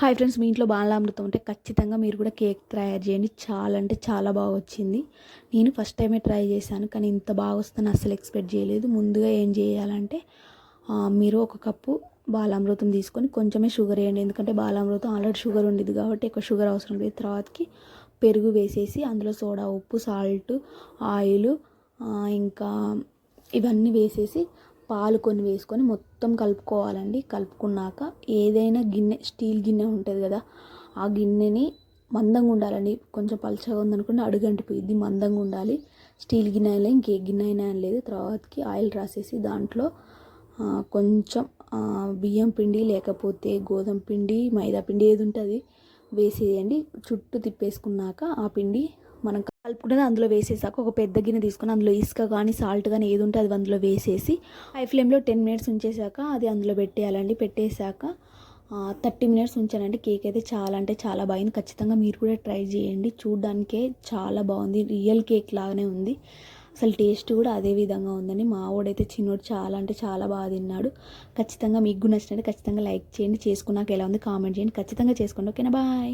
Hi friends, మీ ఇంట్లో బాలామృతం ఉంటే ఖచ్చితంగా మీరు కూడా కేక్ తయారు చేయండి. చాలా అంటే చాలా బాగా వచ్చింది. నేను ఫస్ట్ టైమే ట్రై చేశాను, కానీ ఇంత బాగా వస్తుందని అస్సలు ఎక్స్పెక్ట్ చేయలేదు. ముందుగా ఏం చేయాలంటే మీరు ఒక కప్పు బాలామృతం తీసుకొని కొంచెమే షుగర్ వేయండి. ఎందుకంటే బాలామృతం ఆల్రెడీ షుగర్ ఉండేది కాబట్టి ఎక్కువ షుగర్ అవసరం లేదు. తర్వాతకి పెరుగు వేసేసి అందులో సోడా, ఉప్పు, సాల్ట్, ఆయిల్, ఇంకా ఇవన్నీ వేసేసి పాలు కొన్ని వేసుకొని మొత్తం కలుపుకోవాలండి. కలుపుకున్నాక ఏదైనా గిన్నె, స్టీల్ గిన్నె ఉంటుంది కదా, ఆ గిన్నెని మందంగా ఉండాలండి. కొంచెం పలుచగా ఉందనుకోండి అడుగంటిపోయిద్ది. మందంగా ఉండాలి. స్టీల్ గిన్నె అయినా ఇంకే గిన్నె అయినా లేదు. తర్వాతకి ఆయిల్ రాసేసి దాంట్లో కొంచెం బియ్యం పిండి లేకపోతే గోధుమ పిండి, మైదా పిండి ఏది ఉంటుంది వేసేయండి. చుట్టూ తిప్పేసుకున్నాక ఆ పిండి మనం కలుపుకునేది అందులో వేసేసాక ఒక పెద్ద గిన్నె తీసుకొని అందులో ఇసుక కానీ సాల్ట్ కానీ ఏది ఉంటే అది అందులో వేసేసి హై ఫ్లేమ్లో 10 మినిట్స్ ఉంచేసాక అది అందులో పెట్టేయాలండి. పెట్టేశాక 30 మినిట్స్ ఉంచానండి. కేక్ అయితే చాలా అంటే చాలా బాగుంది. ఖచ్చితంగా మీరు కూడా ట్రై చేయండి. చూడ్డానికే చాలా బాగుంది. రియల్ కేక్ లాగానే ఉంది. అసలు టేస్ట్ కూడా అదే విధంగా ఉందని మా వాడైతే చిన్నోడు చాలా అంటే చాలా బాగా తిన్నాడు. ఖచ్చితంగా మీకు నచ్చినట్టు ఖచ్చితంగా లైక్ చేయండి. చేసుకున్నాక ఎలా ఉంది కామెంట్ చేయండి. ఖచ్చితంగా చేసుకోండి. ఓకేనా? బాయ్.